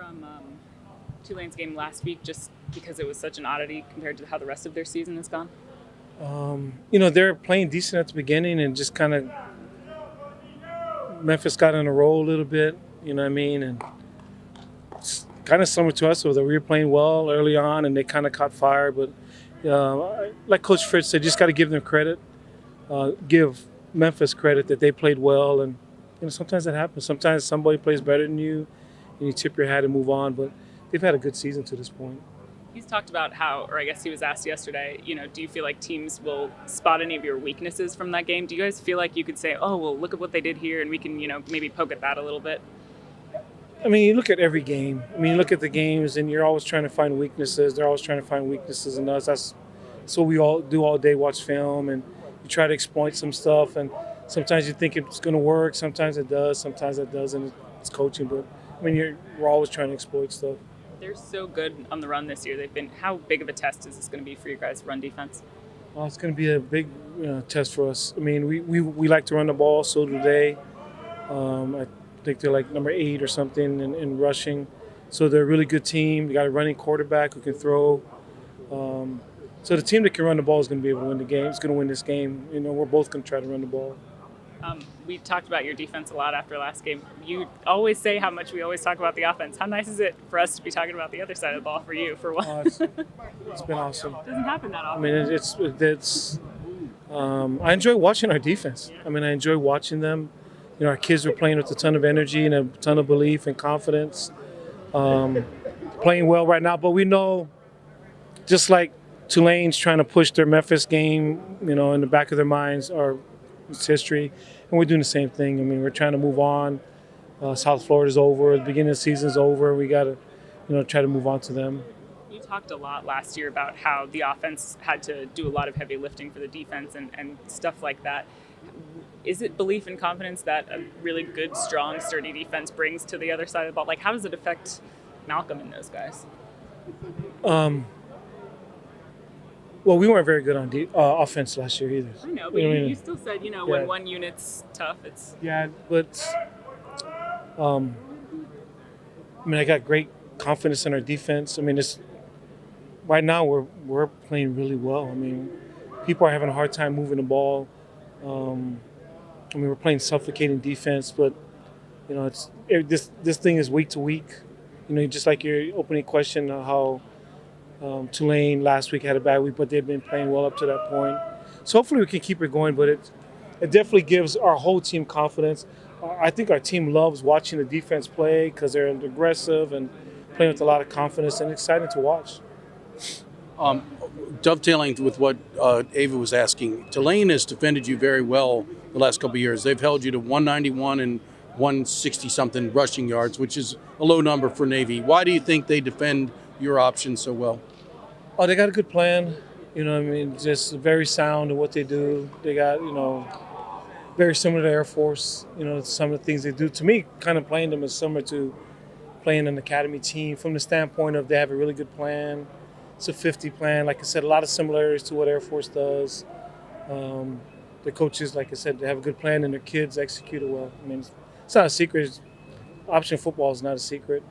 from Tulane's game last week, just because it was such an oddity compared to how the rest of their season has gone? They're playing decent at the beginning and just kind of Memphis got on a roll a little bit, you know what I mean? And it's kind of similar to us, so that we were playing well early on and they kind of caught fire. But like Coach Fritz said, you just got to give them credit, give Memphis credit that they played well. And sometimes that happens. Sometimes somebody plays better than you and you tip your hat and move on. But they've had a good season to this point. He's talked about how, or I guess he was asked yesterday, do you feel like teams will spot any of your weaknesses from that game? Do you guys feel like you could say, oh, well, look at what they did here and we can, maybe poke at that a little bit? I mean, you look at every game. I mean, you look at the games and you're always trying to find weaknesses. They're always trying to find weaknesses in us. That's what we all do all day, watch film, and you try to exploit some stuff. And sometimes you think it's going to work. Sometimes it does. Sometimes it doesn't. It's coaching. But, I mean, we're always trying to exploit stuff. They're so good on the run this year. How big of a test is this going to be for you guys' run defense? Well, it's going to be a big test for us. I mean, we like to run the ball, so do they. I think they're like number 8 or something in rushing. So they're a really good team. They got a running quarterback who can throw. So the team that can run the ball is going to be able to win the game. It's going to win this game. We're both going to try to run the ball. We talked about your defense a lot after last game. You always say how much we always talk about the offense. How nice is it for us to be talking about the other side of the ball for you, for once? It's been awesome. It doesn't happen that often. I mean, it's. I enjoy watching our defense. I mean, I enjoy watching them. Our kids are playing with a ton of energy and a ton of belief and confidence. Playing well right now, but we know, just like Tulane's trying to push their Memphis game, in the back of their minds, it's history, and we're doing the same thing. I mean, we're trying to move on. South Florida's over. The beginning of the season's over. We got to, try to move on to them. You talked a lot last year about how the offense had to do a lot of heavy lifting for the defense and stuff like that. Is it belief and confidence that a really good, strong, sturdy defense brings to the other side of the ball? Like, how does it affect Malcolm and those guys? Well, we weren't very good on offense last year either. I know, but you still said, when one unit's tough, it's... Yeah, but I got great confidence in our defense. I mean, right now we're playing really well. I mean, people are having a hard time moving the ball. We're playing suffocating defense, but this thing is week to week. Just like your opening question, how Tulane last week had a bad week, but they've been playing well up to that point. So hopefully we can keep it going, but it definitely gives our whole team confidence. I think our team loves watching the defense play because they're aggressive and playing with a lot of confidence and exciting to watch. Dovetailing with what Ava was asking, Tulane has defended you very well the last couple of years. They've held you to 191 and 160-something rushing yards, which is a low number for Navy. Why do you think they defend your options so well? Oh, they got a good plan. Just very sound in what they do. They got, very similar to Air Force. Some of the things they do. To me, kind of playing them is similar to playing an academy team from the standpoint of they have a really good plan. It's a 50 plan. Like I said, a lot of similarities to what Air Force does. The coaches, like I said, they have a good plan and their kids execute it well. I mean, it's not a secret. Option football is not a secret,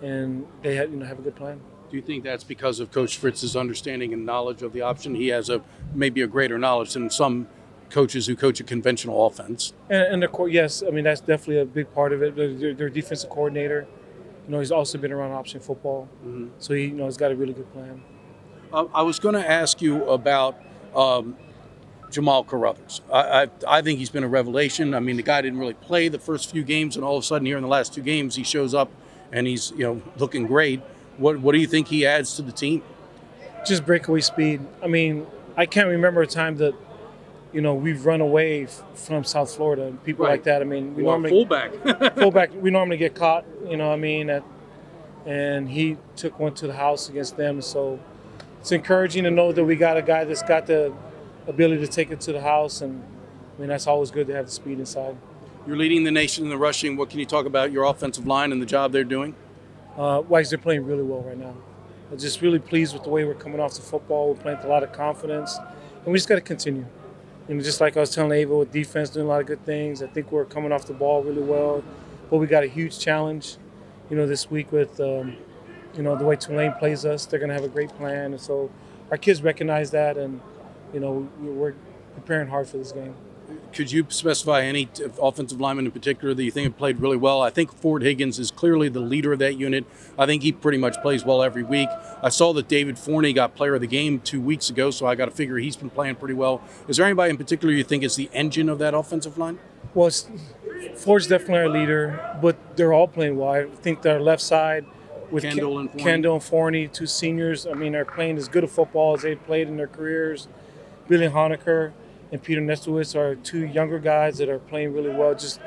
and they have a good plan. Do you think that's because of Coach Fritz's understanding and knowledge of the option? He has maybe a greater knowledge than some coaches who coach a conventional offense. And yes, I mean, that's definitely a big part of it. Their defensive coordinator, he's also been around option football, so he's got a really good plan. I was going to ask you about Jamel Carruthers. I think he's been a revelation. I mean, the guy didn't really play the first few games, and all of a sudden here in the last 2 games, he shows up and he's looking great. What do you think he adds to the team? Just breakaway speed. I mean, I can't remember a time that we've run away from South Florida and people like that. I mean, fullback. We normally get caught. And he took one to the house against them. So it's encouraging to know that we got a guy that's got the ability to take it to the house, and I mean that's always good to have the speed inside. You're leading the nation in the rushing. What can you talk about your offensive line and the job they're doing? They're playing really well right now. I'm just really pleased with the way we're coming off the football. We're playing with a lot of confidence, and we just got to continue. Just like I was telling Ava, with defense doing a lot of good things. I think we're coming off the ball really well, but we got a huge challenge. this week with the way Tulane plays us. They're going to have a great plan, and so our kids recognize that, and we're preparing hard for this game. Could you specify any offensive lineman in particular that you think have played really well? I think Ford Higgins is clearly the leader of that unit. I think he pretty much plays well every week. I saw that David Forney got player of the game 2 weeks ago, so I got to figure he's been playing pretty well. Is there anybody in particular you think is the engine of that offensive line? Well, Ford's definitely our leader, but they're all playing well. I think their left side with Kendall and Forney, two seniors, are playing as good a football as they've played in their careers. Billy Honecker and Peter Nestowitz are two younger guys that are playing really well. Just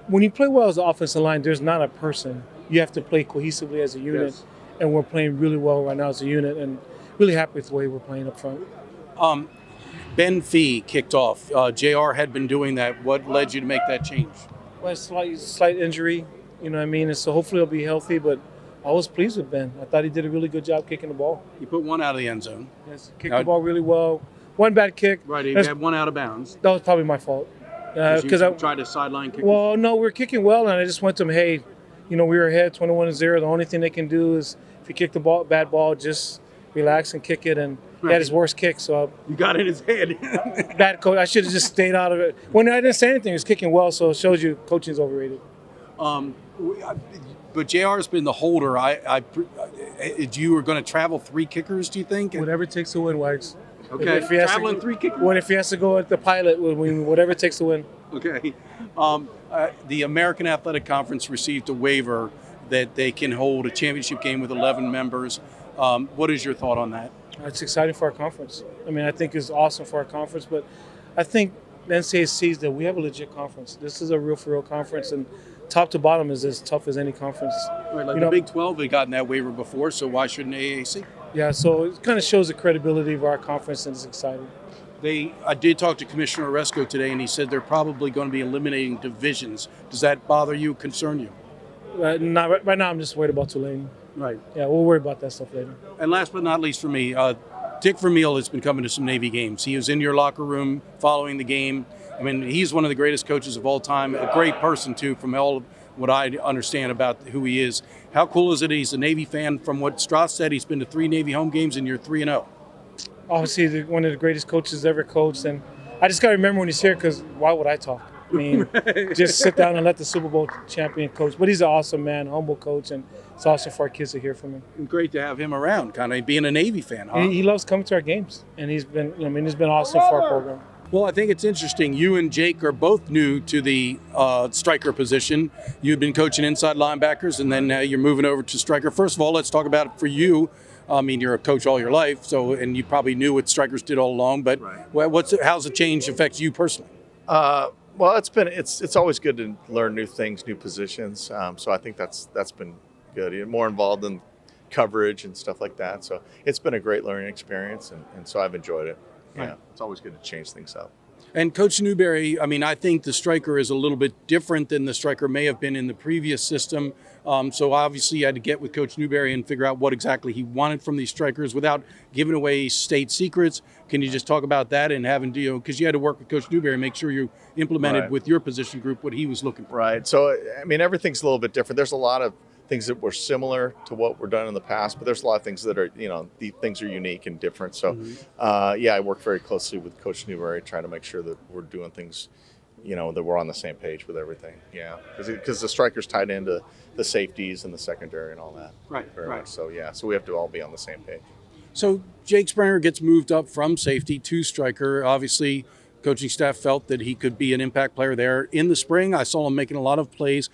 when you play well as an offensive line, there's not a person. You have to play cohesively as a unit, Yes. and we're playing really well right now as a unit, and really happy with the way we're playing up front. Ben Fee kicked off. JR had been doing that. What led you to make that change? Well, slight injury, and so hopefully he'll be healthy, but I was pleased with Ben. I thought he did a really good job kicking the ball. He put one out of the end zone. Yes, kicked the ball really well. One bad kick. Right, he had one out of bounds. That was probably my fault. Because I tried to sideline kick. Well, no, we were kicking well, and I just went to him, hey, we were ahead 21-0. The only thing they can do is if you kick the bad ball, just relax and kick it. And he had his worst kick, so You got in his head. bad coach. I should have just stayed out of it. When I didn't say anything, he was kicking well, so it shows you coaching is overrated. But JR's been the holder. You were going to travel 3 kickers, do you think? Whatever it takes to win, Wags. Okay, If he has traveling 3 kickers. What if he has to go at the pilot? Whatever it takes to win. Okay. The American Athletic Conference received a waiver that they can hold a championship game with 11 members. What is your thought on that? It's exciting for our conference. I think it's awesome for our conference, but I think the NCAA sees that we have a legit conference. This is a real-for-real conference, and top to bottom is as tough as any conference. Right, the Big 12 had gotten that waiver before, so why shouldn't AAC? Yeah, so it kind of shows the credibility of our conference, and it's exciting. I did talk to Commissioner Oresco today, and he said they're probably going to be eliminating divisions. Does that bother you, concern you? Not right now. I'm just worried about Tulane. Right. Yeah, we'll worry about that stuff later. And last but not least for me, Dick Vermeil has been coming to some Navy games. He was in your locker room following the game. He's one of the greatest coaches of all time, a great person, too, from all of what I understand about who he is. How cool is it he's a Navy fan? From what Strauss said, he's been to 3 Navy home games, and you're 3-0. Obviously, one of the greatest coaches ever coached, and I just got to remember when he's here, because why would I talk? Just sit down and let the Super Bowl champion coach. But he's an awesome man, humble coach, and it's awesome for our kids to hear from him. Great to have him around, kind of being a Navy fan, huh? He loves coming to our games, and he's been awesome for our program. Well, I think it's interesting. You and Jake are both new to the striker position. You've been coaching inside linebackers, and then you're moving over to striker. First of all, let's talk about it for you. You're a coach all your life, and you probably knew what strikers did all along. But right. How's the change affect you personally? Well, it's always good to learn new things, new positions. So I think that's been good. You're more involved in coverage and stuff like that. So it's been a great learning experience, and so I've enjoyed it. Right. Yeah, it's always good to change things up. And Coach Newberry, I think the striker is a little bit different than the striker may have been in the previous system. So obviously you had to get with Coach Newberry and figure out what exactly he wanted from these strikers without giving away state secrets. Can you just talk about that and having to, because you had to work with Coach Newberry, make sure you implemented with your position group what he was looking for. Right. So, everything's a little bit different. There's a lot of things that were similar to what were done in the past, but there's a lot of things that are, the things are unique and different. So, I work very closely with Coach Newberry, trying to make sure that we're doing things, that we're on the same page with everything. Yeah, because the striker's tied into the safeties and the secondary and all that. Right. Much. So, so we have to all be on the same page. So Jake Springer gets moved up from safety to striker. Obviously, coaching staff felt that he could be an impact player there. In the spring, I saw him making a lot of plays.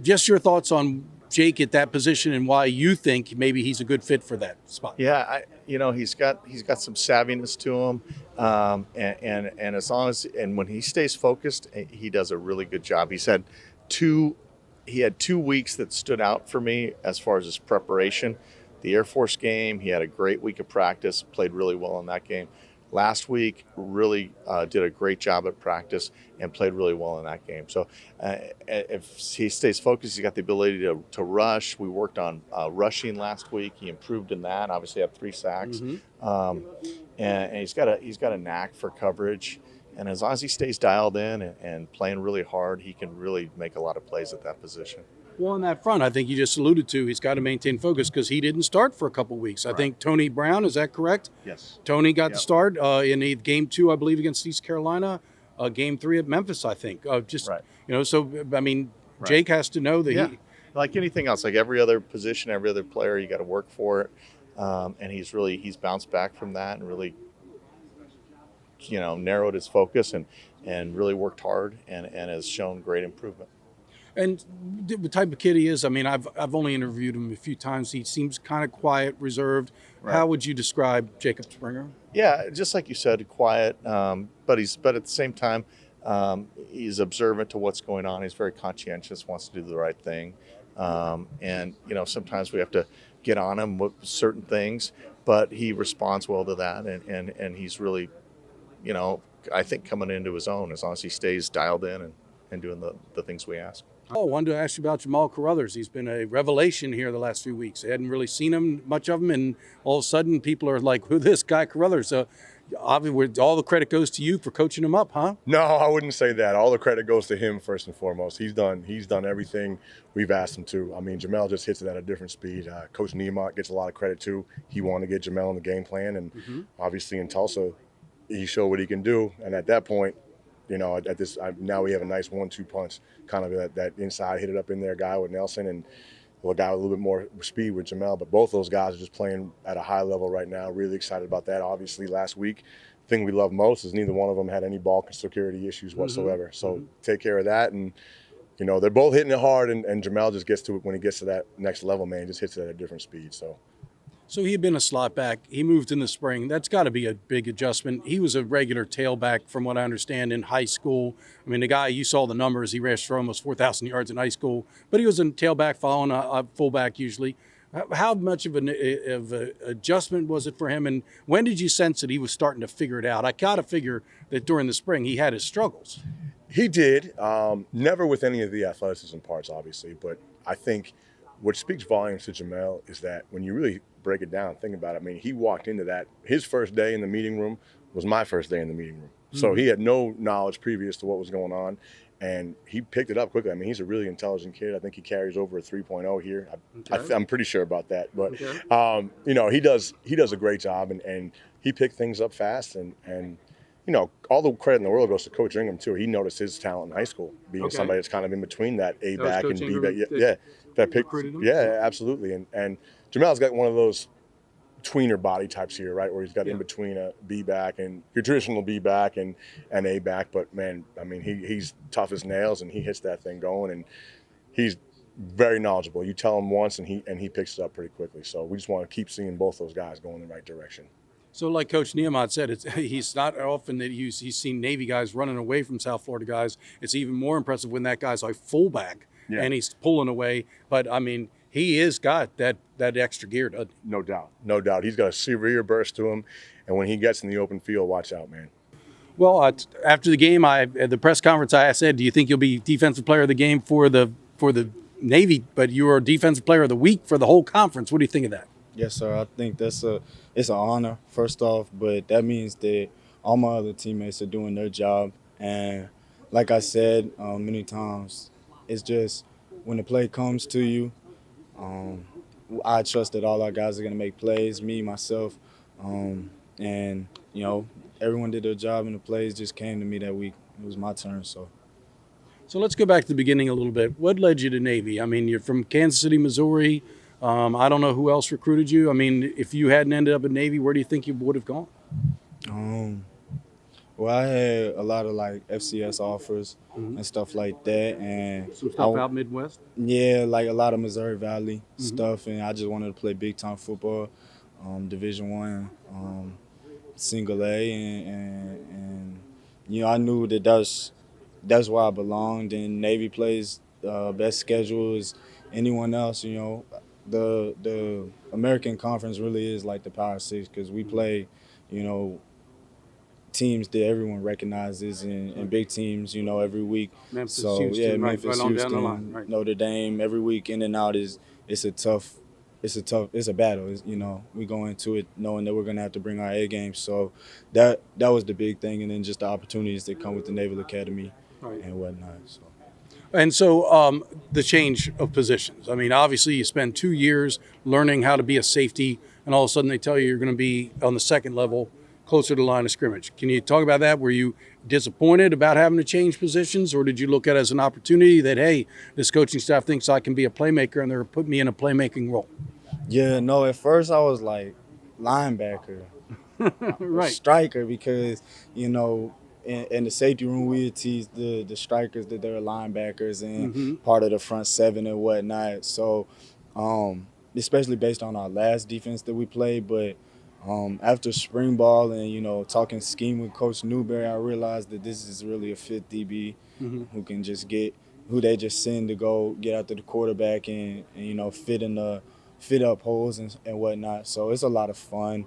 Just your thoughts on Jake at that position and why you think maybe he's a good fit for that spot. Yeah, he's got some savviness to him, and as long as when he stays focused, he does a really good job. He had 2 weeks that stood out for me as far as his preparation. The Air Force game, he had a great week of practice, played really well in that game. Last week, really did a great job at practice and played really well in that game. So if he stays focused, he's got the ability to rush. We worked on rushing last week. He improved in that. Obviously, had 3 sacks. And he's got a knack for coverage. And as long as he stays dialed in and playing really hard, he can really make a lot of plays at that position. Well, on that front, I think you just alluded to, he's got to maintain focus because he didn't start for a couple weeks. I think Tony Brown, is that correct? Yes. Tony got the start in game 2, I believe, against East Carolina, game 3 at Memphis, I think. Right. So, I mean, Jake has to know that Yeah. Like anything else, like every other position, every other player, you got to work for it. And he's bounced back from that and really, narrowed his focus and really worked hard and has shown great improvement. And the type of kid he is, I mean, I've only interviewed him a few times. He seems kind of quiet, reserved. Right. How would you describe Jacob Springer? Yeah, just like you said, quiet, but at the same time, he's observant to what's going on. He's very conscientious, wants to do the right thing, and sometimes we have to get on him with certain things, but he responds well to that, and he's really, I think coming into his own as long as he stays dialed in and doing the things we ask. Oh, I wanted to ask you about Jamel Carruthers. He's been a revelation here the last few weeks. I hadn't really seen much of him, and all of a sudden people are like, who this guy Carruthers? So obviously all the credit goes to you for coaching him up, huh? No, I wouldn't say that. All the credit goes to him first and foremost. He's done everything we've asked him to. I mean, Jamel just hits it at a different speed. Coach Niemot gets a lot of credit too. He wanted to get Jamel in the game plan, and obviously in Tulsa, he showed what he can do. And at that point, now we have a nice 1-2 punch, kind of that inside hit it up in there guy with Nelson and a guy with a little bit more speed with Jamel. But both those guys are just playing at a high level right now. Really excited about that. Obviously, last week, the thing we love most is neither one of them had any ball security issues whatsoever. So take care of that. And, they're both hitting it hard, and Jamel just gets to it when he gets to that next level, man, just hits it at a different speed. So he had been a slot back. He moved in the spring. That's got to be a big adjustment. He was a regular tailback, from what I understand, in high school. I mean, the guy, you saw the numbers. He rushed for almost 4,000 yards in high school. But he was a tailback following a fullback usually. How much of an adjustment was it for him? And when did you sense that he was starting to figure it out? I got to figure that during the spring he had his struggles. He did. Never with any of the athleticism parts, obviously. But I think what speaks volumes to Jamel is that when you really break it down, think about it. I mean, he walked into that. His first day in the meeting room was my first day in the meeting room. So he had no knowledge previous to what was going on, and he picked it up quickly. I mean, he's a really intelligent kid. I think he carries over a 3.0 here. I'm pretty sure about that. But he does a great job, and he picked things up fast. And all the credit in the world goes to Coach Ingham too. He noticed his talent in high school, being somebody that's kind of in between that A back and B back. Yeah, absolutely. And Jamel's got one of those tweener body types here, right, where he's got in between a B back and your traditional B back and A back. But man, I mean, he's tough as nails, and he hits that thing going, and he's very knowledgeable. You tell him once, and he picks it up pretty quickly. So we just want to keep seeing both those guys going in the right direction. So like Coach Niemot said, he's not often that he's seen Navy guys running away from South Florida guys. It's even more impressive when that guy's like fullback and he's pulling away. But, I mean, he has got that extra gear, doesn't he? No doubt. He's got a severe burst to him, and when he gets in the open field, watch out, man. Well, after the game, at the press conference, I said, do you think you'll be Defensive Player of the Game for the Navy, but you are Defensive Player of the Week for the whole conference? What do you think of that? Yes, sir. I think it's an honor, first off, but that means that all my other teammates are doing their job. And like I said many times, it's just when the play comes to you, I trust that all our guys are going to make plays, me, myself. And, everyone did their job, and the plays just came to me that week. It was my turn, so. So let's go back to the beginning a little bit. What led you to Navy? I mean, you're from Kansas City, Missouri. I don't know who else recruited you. I mean, if you hadn't ended up at Navy, where do you think you would have gone? Well, I had a lot of FCS offers and stuff like that, and Some stuff out Midwest? Yeah, like a lot of Missouri Valley stuff, and I just wanted to play big time football, Division I, Single A, and I knew that that's where I belonged. And Navy plays best schedule as anyone else. The American Conference really is like the Power Six because we play, teams that everyone recognizes and big teams, every week. Memphis, so Houston, Memphis, right on Houston, down the line, right. Notre Dame, every week in and out it's a battle. We go into it knowing that we're gonna have to bring our A game. So that was the big thing, and then just the opportunities that come with the Naval Academy and whatnot. So. And so the change of positions. I mean, obviously, you spend 2 years learning how to be a safety, and all of a sudden they tell you you're going to be on the second level, closer to the line of scrimmage. Can you talk about that? Were you disappointed about having to change positions, or did you look at it as an opportunity that, hey, this coaching staff thinks I can be a playmaker and they're putting me in a playmaking role? Yeah, no, at first I was like linebacker, Right. striker, because, you know, in the safety room we would tease the strikers that they're linebackers and part of the front seven and whatnot. So, especially based on our last defense that we played, but after spring ball and, you know, talking scheme with Coach Newberry, I realized that this is really a fifth DB who can just who they just send to go get after the quarterback and you know, fit up holes and whatnot. So it's a lot of fun.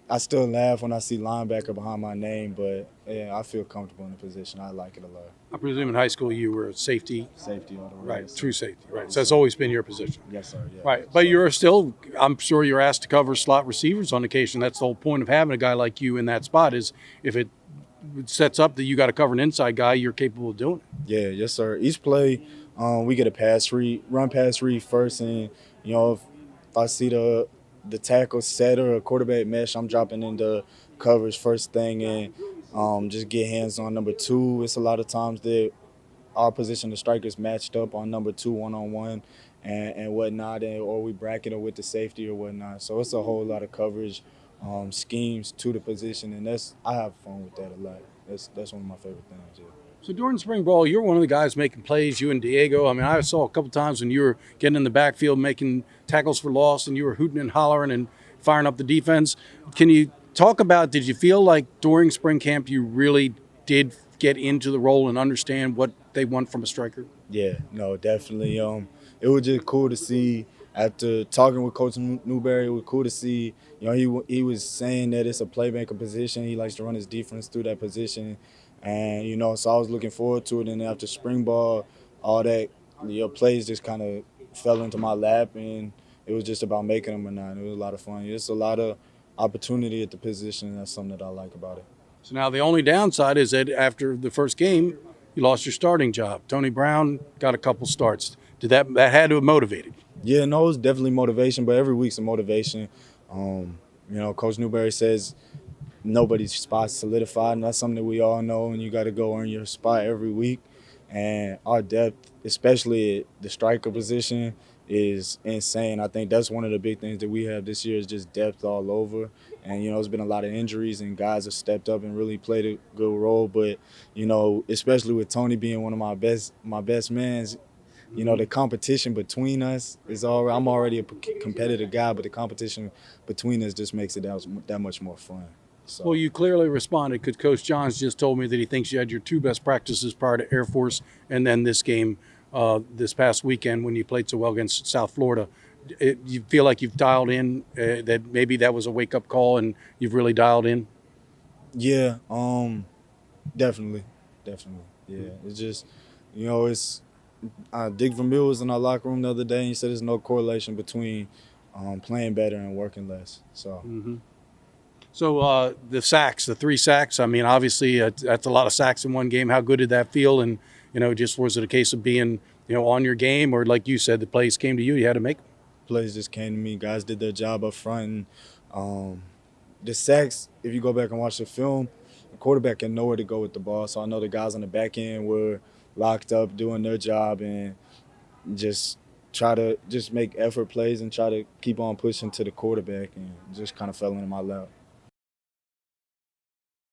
I still laugh when I see linebacker behind my name, but yeah, I feel comfortable in the position. I like it a lot. I presume in high school you were a safety. Safety all the way. Right, true safety. Right, so that's always been your position. Yes, sir. Yeah. Right, but you're still, I'm sure you're asked to cover slot receivers on occasion. That's the whole point of having a guy like you in that spot is if it sets up that you got to cover an inside guy, you're capable of doing it. Yeah, yes, sir. Each play, we get a run pass read first, and you know if I see the tackle set or a quarterback mesh, I'm dropping into coverage first thing and just get hands on number two. It's a lot of times that our position, the strikers, matched up on number two one-on-one and whatnot, or we bracket it with the safety or whatnot. So it's a whole lot of coverage schemes to the position, and I have fun with that a lot. That's one of my favorite things. Yeah. So during spring ball, you're one of the guys making plays, you and Diego. I mean, I saw a couple times when you were getting in the backfield making tackles for loss and you were hooting and hollering and firing up the defense. Can you talk about, did you feel like during spring camp you really did get into the role and understand what they want from a striker? Yeah, no, definitely. It was just cool to see. After talking with Coach Newberry, it was cool to see. You know, he was saying that it's a playmaker position. He likes to run his defense through that position, and you know, so I was looking forward to it. And after spring ball, all that plays just kind of fell into my lap, and it was just about making them or not. It was a lot of fun. It's a lot of opportunity at the position. And that's something that I like about it. So now the only downside is that after the first game, you lost your starting job. Tony Brown got a couple starts. Did that had to have motivated you? Yeah, no, it's definitely motivation, but every week's a motivation. You know, Coach Newberry says nobody's spot's solidified, and that's something that we all know, and you got to go earn your spot every week. And our depth, especially at the striker position, is insane. I think that's one of the big things that we have this year is just depth all over. And, you know, there's been a lot of injuries, and guys have stepped up and really played a good role. But, you know, especially with Tony being one of my best mans, you know, the competition between us is I'm already a competitive guy, but the competition between us just makes it that much more fun. So. Well, you clearly responded because Coach Johns just told me that he thinks you had your two best practices prior to Air Force and then this game this past weekend when you played so well against South Florida. You feel like you've dialed in, that maybe that was a wake-up call and you've really dialed in? Yeah, definitely. Yeah, it's just, you know, it's Dick Vermeil was in our locker room the other day, and he said there's no correlation between playing better and working less. So, So the sacks, the 3 sacks, I mean, obviously that's a lot of sacks in one game. How good did that feel? And, you know, just was it a case of being, you know, on your game, or like you said, the plays came to you, you had to make them? plays just came to me. Guys did their job up front. And, the sacks, if you go back and watch the film, the quarterback had nowhere to go with the ball. So I know the guys on the back end were locked up doing their job and just try to just make effort plays and try to keep on pushing to the quarterback, and just kind of fell into my lap.